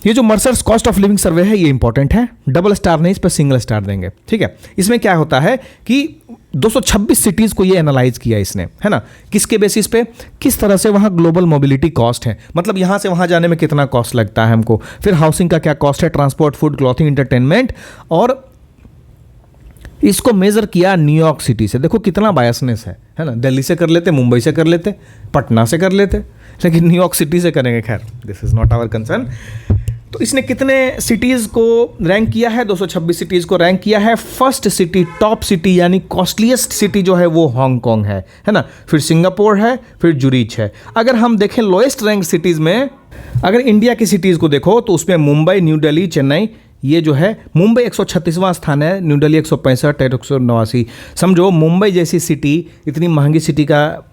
A: ये जो मर्सर्स कॉस्ट ऑफ लिविंग सर्वे है, ये इंपॉर्टेंट है। डबल स्टार नहीं, इस पर सिंगल स्टार देंगे, ठीक है। इसमें क्या होता है कि 226 सिटीज़ को ये एनालाइज किया इसने, है ना। किसके बेसिस पे? किस तरह से वहाँ ग्लोबल मोबिलिटी कॉस्ट है, मतलब यहाँ से वहाँ जाने में कितना कॉस्ट लगता है हमको, फिर हाउसिंग का क्या कॉस्ट है, ट्रांसपोर्ट, फूड, क्लॉथिंग, एंटरटेनमेंट, और इसको मेजर किया न्यूयॉर्क सिटी से। देखो कितना बायसनेस है ना। दिल्ली से कर लेते, मुंबई से कर लेते, पटना से कर लेते, लेकिन न्यूयॉर्क सिटी से करेंगे। खैर, this is not our concern. तो इसने कितने सिटीज़ को रैंक किया है? 226 सिटीज़ को रैंक किया है। फर्स्ट सिटी, टॉप सिटी यानी कॉस्टलीस्ट सिटी जो है वो हांगकांग है ना। फिर सिंगापुर है, फिर जुरिच है। अगर हम देखें लोएस्ट रैंक सिटीज़ में, अगर इंडिया की सिटीज़ को देखो तो उसमें मुंबई, न्यू दिल्ली, चेन्नई, ये जो है मुंबई 136वां स्थान है, न्यू दिल्ली 165 है, 189। समझो मुंबई जैसी सिटी, इतनी महंगी सिटी का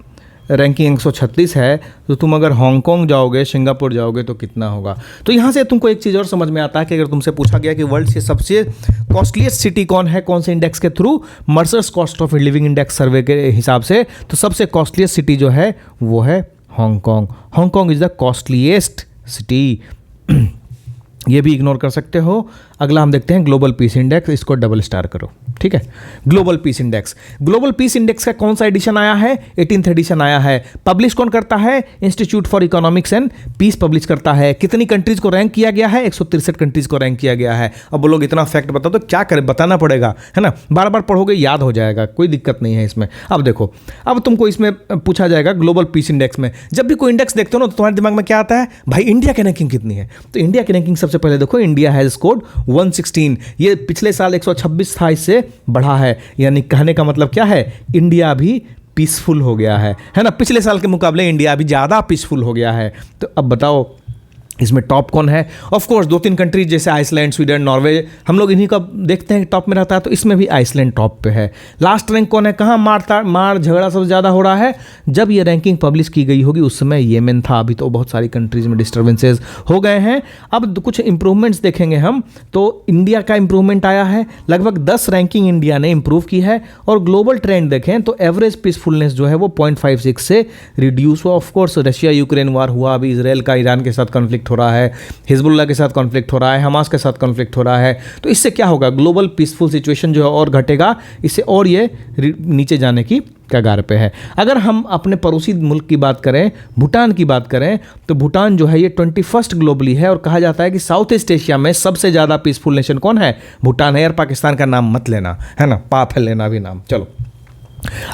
A: रैंकिंग 136 है, तो तुम अगर हांगकांग जाओगे, सिंगापुर जाओगे तो कितना होगा। तो यहाँ से तुमको एक चीज़ और समझ में आता है कि अगर तुमसे पूछा गया कि वर्ल्ड से सबसे कॉस्टलीस्ट सिटी कौन है, कौन से इंडेक्स के through, Mercer's cost of living index survey के हिसाब से, तो सबसे कॉस्टलीस्ट सिटी जो है वो है Hong Kong. Hong Kong is the costliest city. ये भी इग्नोर कर सकते हो। अगला हम देखते हैं ग्लोबल पीस इंडेक्स, इसको डबल स्टार करो, ठीक है। Global peace index, global peace index का कौन सा एडिशन आया है? 18th एडिशन आया है। पब्लिश कौन करता है? Institute for economics and peace publish करता है। कितनी कंट्रीज को रैंक किया गया है? 163 कंट्रीज को रैंक किया गया है। अब बोलोगे इतना फैक्ट बताओ, तो क्या करें, बताना पड़ेगा, है ना। बार बार पढ़ोगे याद हो जाएगा, कोई दिक्कत नहीं है इसमें। अब देखो, अब तुमको इसमें पूछा जाएगा ग्लोबल पीस इंडेक्स में, जब भी कोई इंडेक्स देखते हो ना तो तुम्हारे दिमाग में क्या आता है? भाई इंडिया की रैंकिंग कितनी है? तो इंडिया की रैंकिंग सबसे पहले देखो, इंडिया हैज स्कोर्ड 116। ये पिछले साल 126 था, इससे बढ़ा है। यानी कहने का मतलब क्या है? इंडिया भी पीसफुल हो गया है ना। पिछले साल के मुकाबले इंडिया भी ज़्यादा पीसफुल हो गया है। तो अब बताओ इसमें टॉप कौन है? ऑफ कोर्स 2-3 कंट्रीज जैसे आइसलैंड, स्वीडन, नॉर्वे, हम लोग इन्हीं का देखते हैं टॉप में रहता है, तो इसमें भी आइसलैंड टॉप पे है। लास्ट रैंक कौन है? कहाँ मार झगड़ा सबसे ज़्यादा हो रहा है? जब ये रैंकिंग पब्लिश की गई होगी उस समय येमेन था। अभी तो बहुत सारी कंट्रीज में डिस्टर्बेंसेज हो गए हैं। अब कुछ इंप्रूवमेंट्स देखेंगे हम, तो इंडिया का इंप्रूवमेंट आया है, लगभग 10 रैंकिंग इंडिया ने इंप्रूव की है। और ग्लोबल ट्रेंड देखें तो एवरेज पीसफुलनेस जो है वो 0.56 से रिड्यूस हुआ। ऑफकोर्स रशिया यूक्रेन वार हुआ, अभी इसराइल का ईरान के साथ कॉन्फ्लिक्ट हो रहा है, हिजबुल्लाह के साथ कॉन्फ्लिक्ट हो रहा है, हमास के साथ कॉन्फ्लिक्ट हो रहा है। तो इससे क्या होगा? ग्लोबल पीसफुल सिचुएशन जो है और घटेगा, इससे और ये नीचे जाने की कगार पे है। अगर हम अपने पड़ोसी मुल्क की बात करें, भूटान की बात करें, तो भूटान जो है ये 21st ग्लोबली है और कहा जाता है कि साउथ ईस्ट एशिया में सबसे ज़्यादा पीसफुल नेशन कौन है? भूटान है। यार पाकिस्तान का नाम मत लेना, है ना, पाप है लेना भी नाम। चलो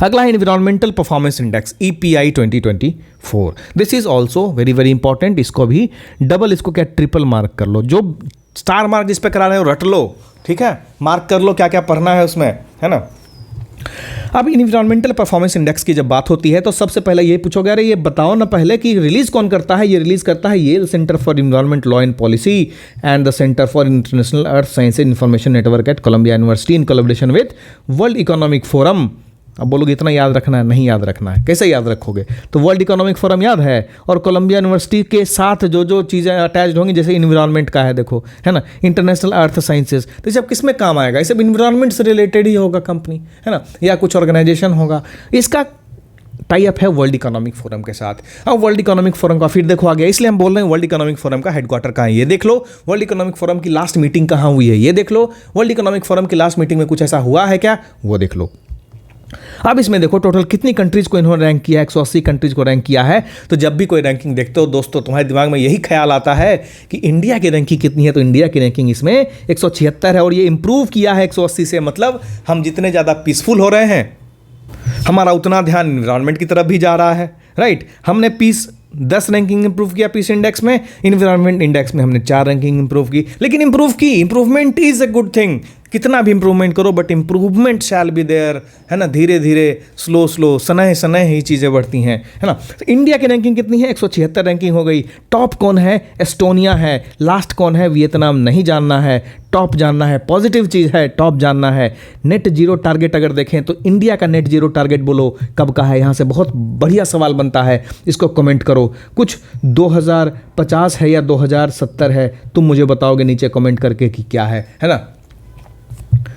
A: अगला है environmental performance index EPI 2024। This is also very very important. इसको भी डबल, इसको क्या ट्रिपल मार्क कर लो। जो स्टार मार्क जिस पे करा रहे हो रट लो, ठीक है, मार्क कर लो क्या क्या पढ़ना है उसमें, है ना। अब इन्वायरमेंटल परफॉर्मेंस इंडेक्स की जब बात होती है तो सबसे पहले ये पूछोगे, अरे ये बताओ ना पहले कि रिलीज कौन करता है? ये रिलीज करता है Yale centre for environment law and policy and the centre for international earth science information network at Columbia university in collaboration with world economic forum. अब बोलोगे इतना याद रखना है? नहीं याद रखना है। कैसे याद रखोगे? तो वर्ल्ड इकोनॉमिक फोरम याद है और कोलंबिया यूनिवर्सिटी के साथ जो जो चीज़ें अटैच्ड होंगी, जैसे इन्वायरमेंट का है, देखो, है ना, इंटरनेशनल अर्थ साइंसेज, तो जब किस में काम आएगा? ये सब इन्वायरमेंट से रिलेटेड ही होगा कंपनी, है ना, या कुछ ऑर्गेनाइजेशन होगा। इसका टाई अप है वर्ल्ड इकोनॉमिक फोरम के साथ। अब वर्ल्ड इकोनॉमिक फोरम का फिर देखो आ गया, इसलिए हम बोल रहे हैं वर्ल्ड इकोनॉमिक फोरम का हेडक्वार्टर कहाँ है ये देख लो। वर्ल्ड इकोनॉमिक फोरम की लास्ट मीटिंग कहाँ हुई है ये देख लो। वर्ल्ड इकोनॉमिक फोरम की लास्ट मीटिंग में कुछ ऐसा हुआ है क्या, वो देख लो। अब इसमें देखो टोटल कितनी कंट्रीज को इन्होंने रैंक किया है, 180 कंट्रीज को रैंक किया है। तो जब भी कोई रैंकिंग देखते हो दोस्तों, तुम्हारे दिमाग में यही ख्याल आता है कि इंडिया की रैंकिंग कितनी है, तो इंडिया की रैंकिंग इसमें 176 है और ये इंप्रूव किया है 180 से। मतलब हम जितने ज़्यादा पीसफुल हो रहे हैं, हमारा उतना ध्यान इन्वायरमेंट की तरफ भी जा रहा है, राइट। हमने पीस 10 रैंकिंग इंप्रूव किया पीस इंडेक्स में, इन्वायरमेंट इंडेक्स में हमने 4 रैंकिंग इंप्रूव की। लेकिन improvement is a good thing. कितना भी इंप्रूवमेंट करो but improvement shall be there, है ना। धीरे धीरे स्लो सनह ही चीज़ें बढ़ती हैं, है ना। तो इंडिया की रैंकिंग कितनी है, 176 रैंकिंग हो गई। टॉप कौन है, एस्टोनिया है। लास्ट कौन है, वियतनाम। नहीं जानना है, टॉप जानना है। पॉजिटिव चीज़ है, टॉप जानना है। नेट जीरो टारगेट अगर देखें तो इंडिया का नेट जीरो टारगेट बोलो कब का है, यहाँ से बहुत बढ़िया सवाल बनता है, इसको कमेंट करो। कुछ 2050 है या 2070 है, तुम मुझे बताओगे नीचे कमेंट करके कि क्या है ना।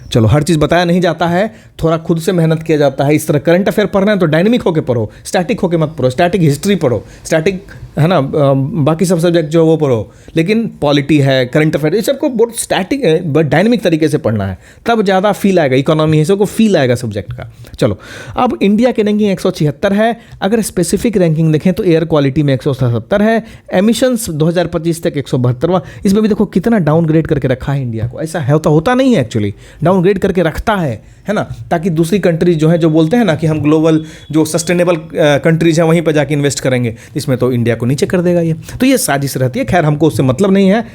A: चलो, हर चीज़ बताया नहीं जाता है, थोड़ा खुद से मेहनत किया जाता है। इस तरह करंट अफेयर पढ़ना है तो डायनेमिक होकर पढ़ो, स्टैटिक होकर मत पढ़ो। स्टैटिक हिस्ट्री पढ़ो, स्टैटिक, है ना, बाकी सब सब्जेक्ट जो वो पढ़ो, लेकिन पॉलिटी है, करंट अफेयर, ये सबको बहुत स्टैटिक बट डायनेमिक तरीके से पढ़ना है, तब ज़्यादा फील आएगा। इकोनॉमी है, सबको फील आएगा सब्जेक्ट का। चलो, अब इंडिया की रैंकिंग 176 है। अगर स्पेसिफिक रैंकिंग देखें तो एयर क्वालिटी में 177 है। एमिशंस 2025 तक 172वां। इसमें भी देखो कितना डाउनग्रेड करके रखा है इंडिया को। ऐसा होता नहीं है एक्चुअली, डाउनग्रेड करके रखता है ना, ताकि दूसरी कंट्रीज जो है, जो बोलते हैं ना कि हम ग्लोबल जो सस्टेनेबल कंट्रीज हैं वहीं पर जाके इन्वेस्ट करेंगे, इसमें तो इंडिया को नीचे कर देगा ये। तो ये साजिश रहती है। खैर, हमको उससे मतलब नहीं है,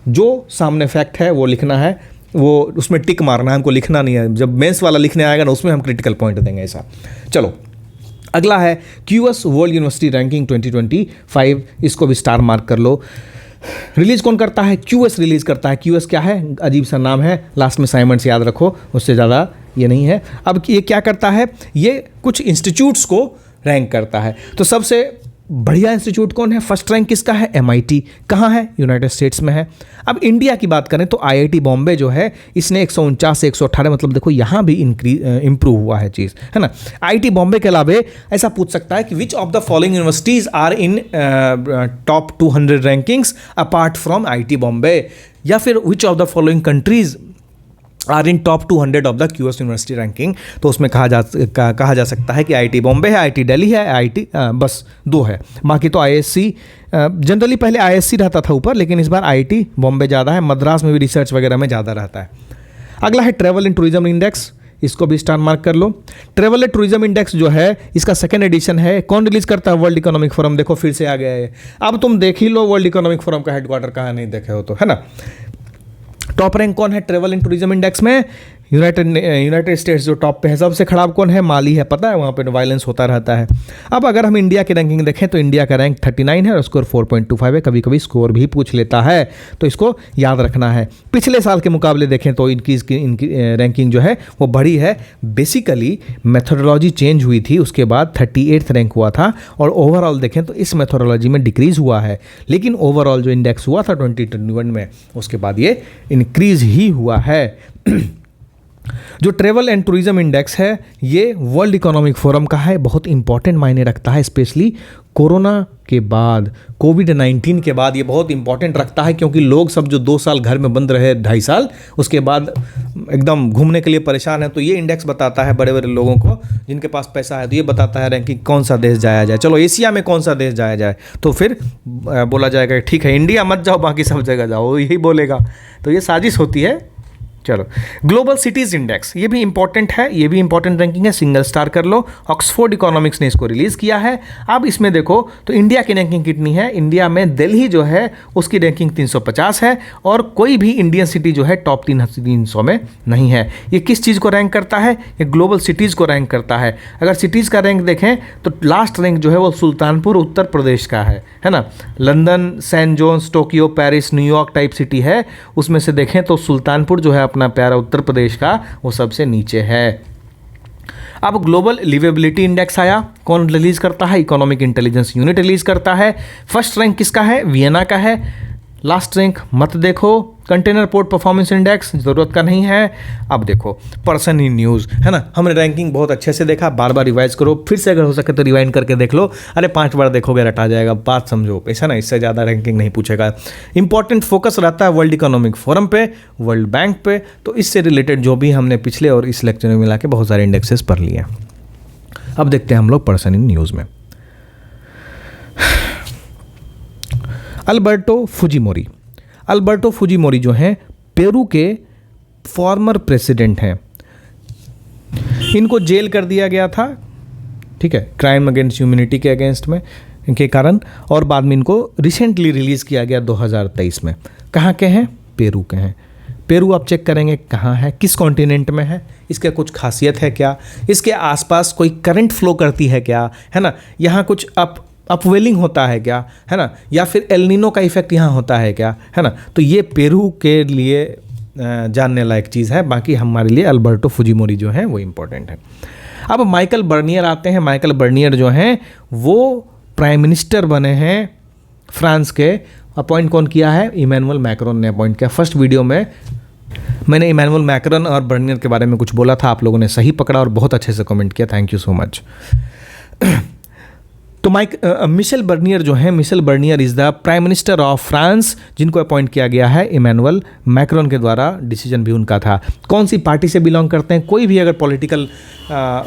A: जो सामने फैक्ट है वो लिखना है, वो उसमें टिक मारना है, हमको लिखना नहीं है। जब मेंस वाला लिखने आएगा ना, उसमें हम क्रिटिकल पॉइंट देंगे ऐसा। चलो, अगला है क्यूएस वर्ल्ड यूनिवर्सिटी रैंकिंग 2025। इसको भी स्टार मार्क कर लो। रिलीज कौन करता है, क्यूएस रिलीज करता है। क्यूएस क्या है, अजीब सा नाम है, लास्ट में साइमंड से याद रखो, उससे ज़्यादा ये नहीं है। अब ये क्या करता है, ये कुछ इंस्टीट्यूट्स को रैंक करता है। तो सबसे बढ़िया इंस्टीट्यूट कौन है, फर्स्ट रैंक किसका है, MIT। कहाँ है, यूनाइटेड स्टेट्स में है। अब इंडिया की बात करें तो IIT बॉम्बे जो है, इसने 149 से 118, मतलब देखो यहाँ भी इंप्रूव हुआ है चीज़, है ना। IIT बॉम्बे के अलावा ऐसा पूछ सकता है कि which of the following universities are in top 200 rankings apart from IIT Bombay, या फिर which of the following countries are in top 200 of the QS university ranking. तो उसमें कहा जा सकता है कि IIT बॉम्बे है, IIT दिल्ली है, IIT बस 2 है। बाकी तो ISC, जनरली पहले ISC रहता था ऊपर, लेकिन इस बार IIT बॉम्बे ज़्यादा है। मद्रास में भी रिसर्च वगैरह में ज़्यादा रहता है। अगला है ट्रैवल एंड टूरिज्म इंडेक्स। इसको भी स्टार मार्क कर लो। ट्रैवल एंड टूरिज्म इंडेक्स जो है, इसका सेकंड एडिशन है। कौन रिलीज करता है, वर्ल्ड इकोनॉमिक फोरम। देखो फिर से आ गया है। अब तुम देख ही लो वर्ल्ड इकोनॉमिक फोरम का हेडक्वार्टर कहाँ, नहीं देखे हो तो, है ना। टॉप रैंक कौन है ट्रेवल एंड टूरिज्म इंडेक्स में, यूनाइटेड स्टेट्स जो टॉप पे है। सबसे खराब कौन है, माली है, पता है, वहाँ पे वायलेंस होता रहता है। अब अगर हम इंडिया की रैंकिंग देखें तो इंडिया का रैंक 39 है और स्कोर 4.25 है। कभी कभी स्कोर भी पूछ लेता है, तो इसको याद रखना है। पिछले साल के मुकाबले देखें तो इनकी रैंकिंग जो है वो बढ़ी है। बेसिकली मेथोडोलॉजी चेंज हुई थी, उसके बाद 38th रैंक हुआ था, और ओवरऑल देखें तो इस मेथोडोलॉजी में डिक्रीज़ हुआ है। लेकिन ओवरऑल जो इंडेक्स हुआ था 2021 में, उसके बाद ये इंक्रीज ही हुआ है। जो ट्रेवल एंड टूरिज्म इंडेक्स है, ये वर्ल्ड इकोनॉमिक फोरम का है, बहुत इंपॉर्टेंट मायने रखता है, स्पेशली कोरोना के बाद, कोविड-19 के बाद ये बहुत इंपॉर्टेंट रखता है, क्योंकि लोग सब जो 2 साल घर में बंद रहे, 2.5 साल, उसके बाद एकदम घूमने के लिए परेशान है। तो ये इंडेक्स बताता है बड़े बड़े लोगों को जिनके पास पैसा है, तो ये बताता है रैंकिंग कौन सा देश जाया जाए। चलो, एशिया में कौन सा देश जाया जाए, तो फिर बोला जाएगा ठीक है इंडिया मत जाओ, बाकी सब जगह जाओ, यही बोलेगा। तो ये साजिश होती है। चलो, ग्लोबल सिटीज़ इंडेक्स, ये भी इंपॉर्टेंट है, ये भी इंपॉर्टेंट रैंकिंग है, सिंगल स्टार कर लो। ऑक्सफोर्ड इकोनॉमिक्स ने इसको रिलीज़ किया है। अब इसमें देखो तो इंडिया की रैंकिंग कितनी है। इंडिया में दिल्ली जो है उसकी रैंकिंग 350 है, और कोई भी इंडियन सिटी जो है टॉप 300 में नहीं है। ये किस चीज़ को रैंक करता है, ये ग्लोबल सिटीज़ को रैंक करता है। अगर सिटीज़ का रैंक देखें तो लास्ट रैंक जो है वो सुल्तानपुर उत्तर प्रदेश का है ना। London, saint John's, Tokyo, Paris, New York type city है, उसमें से देखें तो सुल्तानपुर जो है अपना प्यारा उत्तर प्रदेश का, वो सबसे नीचे है। अब ग्लोबल लिवेबिलिटी इंडेक्स आया, कौन रिलीज करता है, इकोनॉमिक इंटेलिजेंस यूनिट रिलीज करता है। फर्स्ट रैंक किसका है, वियना का है। लास्ट रैंक मत देखो। कंटेनर पोर्ट परफॉर्मेंस इंडेक्स ज़रूरत का नहीं है। अब देखो पर्सन इन न्यूज़, है ना। हमने रैंकिंग बहुत अच्छे से देखा, बार बार रिवाइज करो, फिर से अगर हो सके तो रिवाइंड करके देख लो। अरे 5 बार देखोगे रटा जाएगा, बात समझो, ऐसा ना, इससे ज़्यादा रैंकिंग नहीं पूछेगा। इंपॉर्टेंट फोकस रहता है वर्ल्ड इकोनॉमिक फोरम पे, वर्ल्ड बैंक पे। तो इससे रिलेटेड जो भी हमने पिछले और इस लेक्चर में मिला के बहुत सारे इंडेक्सेस पढ़ लिए। अब देखते हैं हम लोग पर्सन इन न्यूज़ में। Alberto Fujimori. अल्बर्टो फुजिमोरी जो हैं पेरू के फॉर्मर प्रेसिडेंट हैं। इनको जेल कर दिया गया था, ठीक है, क्राइम अगेंस्ट ह्यूमैनिटी के अगेंस्ट में के कारण, और बाद में इनको रिसेंटली रिलीज़ किया गया 2023 में। कहाँ के हैं? पेरू के हैं। पेरू आप चेक करेंगे कहाँ है, किस कॉन्टिनेंट में है, इसका कुछ खासियत है क्या, इसके आसपास कोई करंट फ्लो करती है क्या, है ना, यहाँ कुछ अपवेलिंग होता है क्या, है ना, या फिर एलनिनो का इफेक्ट यहाँ होता है क्या, है ना। तो ये पेरू के लिए जानने लायक चीज़ है। बाकी हमारे लिए अल्बर्टो फुजिमोरी जो है वो इम्पोर्टेंट है। अब माइकल बर्नियर आते हैं। माइकल बर्नियर जो हैं वो प्राइम मिनिस्टर बने हैं फ्रांस के। अपॉइंट कौन किया है? इमैनुअल मैक्रोन ने अपॉइंट किया। फर्स्ट वीडियो में मैंने इमैनुअल मैक्रोन और बर्नियर के बारे में कुछ बोला था, आप लोगों ने सही पकड़ा और बहुत अच्छे से कमेंट किया, थैंक यू सो मच। तो मिशेल बर्नियर जो है, Michel Barnier is the prime minister of France, जिनको अपॉइंट किया गया है इमैनुअल मैक्रोन के द्वारा। डिसीजन भी उनका था। कौन सी पार्टी से बिलोंग करते हैं? कोई भी अगर पॉलिटिकल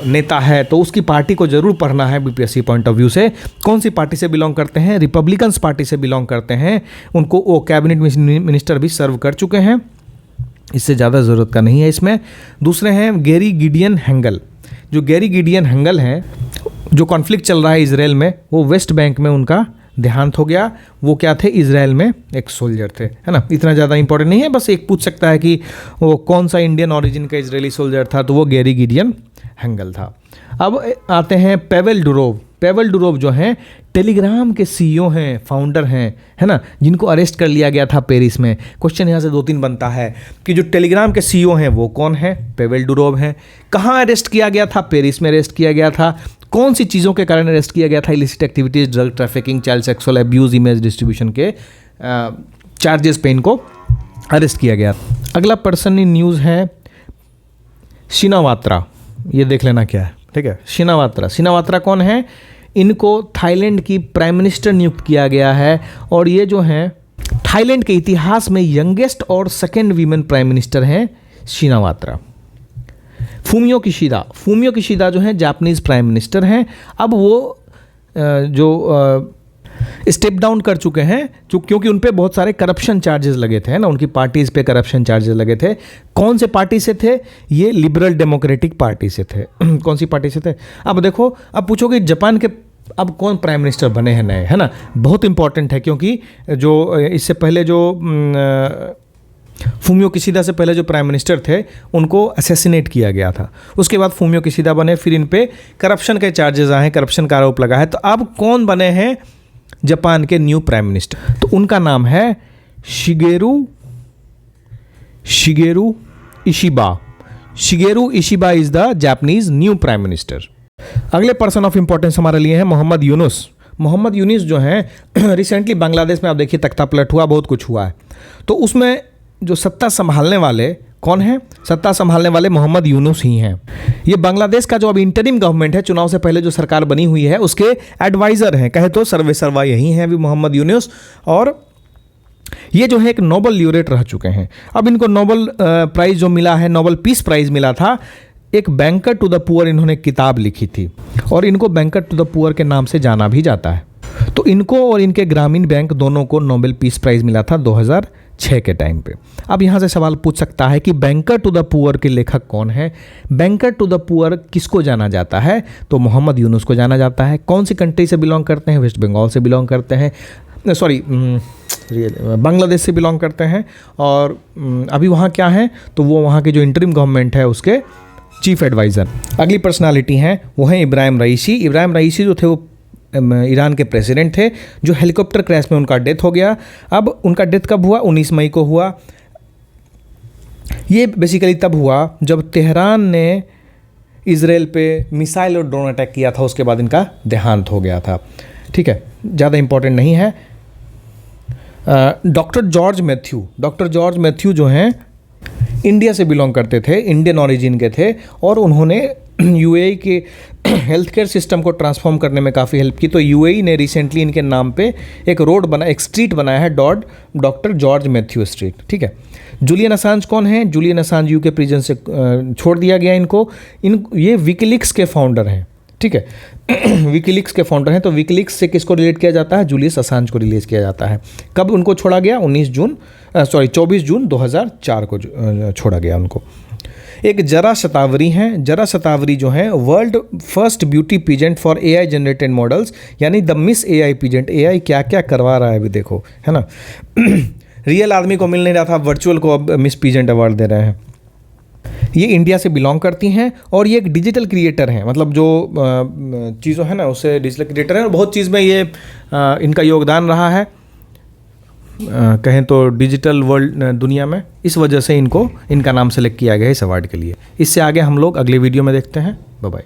A: नेता है तो उसकी पार्टी को ज़रूर पढ़ना है बीपीएससी पॉइंट ऑफ व्यू से। कौन सी पार्टी से बिलोंग करते हैं? रिपब्लिकन्स पार्टी से बिलोंग करते हैं। उनको वो कैबिनेट मिनिस्टर भी सर्व कर चुके हैं, इससे ज़्यादा ज़रूरत का नहीं है इसमें। दूसरे हैं गैरी गिडियन हेंगल। जो गैरी गिडियन हेंगल हैं, जो कॉन्फ्लिक्ट चल रहा है इजराइल में, वो वेस्ट बैंक में उनका देहांत हो गया। वो क्या थे? इजराइल में एक सोल्जर थे, है ना। इतना ज़्यादा इंपॉर्टेंट नहीं है, बस एक पूछ सकता है कि वो कौन सा इंडियन ओरिजिन का इजरायली सोल्जर था, तो वो गैरी गिडियन हेंगल था। अब आते हैं पेवेल डुरोव। पेवेल डुरोव जो हैं टेलीग्राम के सीईओ हैं, फाउंडर हैं, है ना, जिनको अरेस्ट कर लिया गया था पेरिस में। क्वेश्चन यहाँ से 2-3 बनता है कि जो टेलीग्राम के सीईओ हैं वो कौन है? पेवेल डुरोव हैं। कहाँ अरेस्ट किया गया था? पेरिस में अरेस्ट किया गया था। कौन सी चीज़ों के कारण अरेस्ट किया गया था? Illicit activities, drug trafficking, child sexual abuse, image distribution के चार्जेस पे इनको अरेस्ट किया गया। अगला पर्सन इन न्यूज़ है शिनावात्रा। ये देख लेना क्या है, ठीक है। शिनावात्रा। शिनावात्रा कौन है? इनको थाईलैंड की प्राइम मिनिस्टर नियुक्त किया गया है, और ये जो हैं थाईलैंड के इतिहास में यंगेस्ट और सेकेंड वीमेन प्राइम मिनिस्टर हैं Shinawatra. Fumio Kishida. Fumio Kishida जो हैं जापानीज़ प्राइम मिनिस्टर हैं। अब वो जो स्टेप डाउन कर चुके हैं, क्योंकि उन पे बहुत सारे करप्शन चार्जेस लगे थे, ना, उनकी पार्टीज़ पे करप्शन चार्जेस लगे थे। कौन से पार्टी से थे? ये लिबरल डेमोक्रेटिक पार्टी से थे। कौन सी पार्टी से थे? अब देखो, अब पूछोगे जापान के अब कौन प्राइम मिनिस्टर बने हैं नए, है ना। बहुत इंपॉर्टेंट है, क्योंकि जो इससे पहले जो फूमियो किशिदा से पहले जो प्राइम मिनिस्टर थे उनको असैसिनेट किया गया था। उसके बाद फूमियो किशिदा बने, फिर इन पे करप्शन के चार्जेस आए, करप्शन का आरोप लगा है। तो अब कौन बने हैं जापान के न्यू प्राइम मिनिस्टर? तो उनका नाम है Shigeru Ishiba. Shigeru Ishiba is the Japanese new prime minister. अगले पर्सन ऑफ इंपॉर्टेंस हमारे लिए हैं मोहम्मद यूनुस। मोहम्मद यूनुस जो हैं रिसेंटली बांग्लादेश में आप देखिए तख्ता पलट हुआ, बहुत कुछ हुआ है। तो उसमें जो सत्ता संभालने वाले कौन हैं? सत्ता संभालने वाले मोहम्मद यूनुस ही हैं। ये बांग्लादेश का जो अब इंटरिम गवर्नमेंट है, चुनाव से पहले जो सरकार बनी हुई है, उसके एडवाइज़र हैं, कहे तो सर्वे सर्वा यही हैं अभी मोहम्मद यूनुस। और ये जो है एक नोबल ल्यूरेट रह चुके हैं। अब इनको नोबल प्राइज़ जो मिला है, नोबल पीस प्राइज़ मिला था। एक बैंकर टू द पुअर इन्होंने किताब लिखी थी, और इनको बैंकर टू द पुअर के नाम से जाना भी जाता है। तो इनको और इनके ग्रामीण बैंक दोनों को नोबेल पीस प्राइज़ मिला था 2006 के टाइम पे। अब यहाँ से सवाल पूछ सकता है कि बैंकर टू द पुअर के लेखक कौन है? बैंकर टू द पुअर किसको जाना जाता है? तो मोहम्मद यूनुस को जाना जाता है। कौन सी कंट्री से बिलोंग करते हैं? वेस्ट बंगाल से बिलोंग करते हैं, बांग्लादेश से बिलोंग करते हैं। और अभी वहाँ क्या है? तो वो वहाँ के जो इंटरिम गवर्नमेंट है उसके चीफ एडवाइज़र। अगली पर्सनालिटी हैं वो हैं इब्राहिम रईसी। इब्राहिम रईसी जो थे वो ईरान के प्रेसिडेंट थे, जो हेलीकॉप्टर क्रैश में उनका डेथ हो गया। अब उनका डेथ कब हुआ? 19 मई को हुआ। ये बेसिकली तब हुआ जब तेहरान ने इजराइल पे मिसाइल और ड्रोन अटैक किया था, उसके बाद इनका देहांत हो गया था। ठीक है, ज़्यादा इंपॉर्टेंट नहीं है। डॉक्टर जॉर्ज मैथ्यू जो हैं इंडिया से बिलोंग करते थे, इंडियन ओरिजिन के थे, और उन्होंने यूएई के हेल्थ केयर सिस्टम को ट्रांसफॉर्म करने में काफ़ी हेल्प की। तो यूएई ने रिसेंटली इनके नाम पे एक स्ट्रीट बनाया है, डॉक्टर जॉर्ज मैथ्यू स्ट्रीट। ठीक है। जूलियन असांज कौन है? जूलियन असांज यूके प्रिजन से छोड़ दिया गया इनको। ये विकिलीक्स के फाउंडर हैं। ठीक है। विकीलीक्स के फाउंडर हैं, तो विकीलीक्स से किसको रिलेट किया जाता है? जूलियस असांज को रिलीज किया जाता है। कब उनको छोड़ा गया? 24 जून 2004 को छोड़ा गया उनको। एक जरा शतावरी हैं। जरा शतावरी जो है world first beauty pageant for AI generated models, यानी the miss AI pageant. AI क्या क्या करवा रहा है अभी देखो, है ना। रियल आदमी को मिल नहीं रहा था, वर्चुअल को अब मिस पीजेंट अवार्ड दे रहे हैं। ये इंडिया से बिलोंग करती हैं और ये एक डिजिटल क्रिएटर हैं, मतलब जो चीज़ों है ना उससे डिजिटल क्रिएटर हैं और बहुत चीज़ में ये इनका योगदान रहा है, कहें तो डिजिटल वर्ल्ड दुनिया में। इस वजह से इनका नाम सेलेक्ट किया गया है इस अवार्ड के लिए। इससे आगे हम लोग अगले वीडियो में देखते हैं। Bye bye.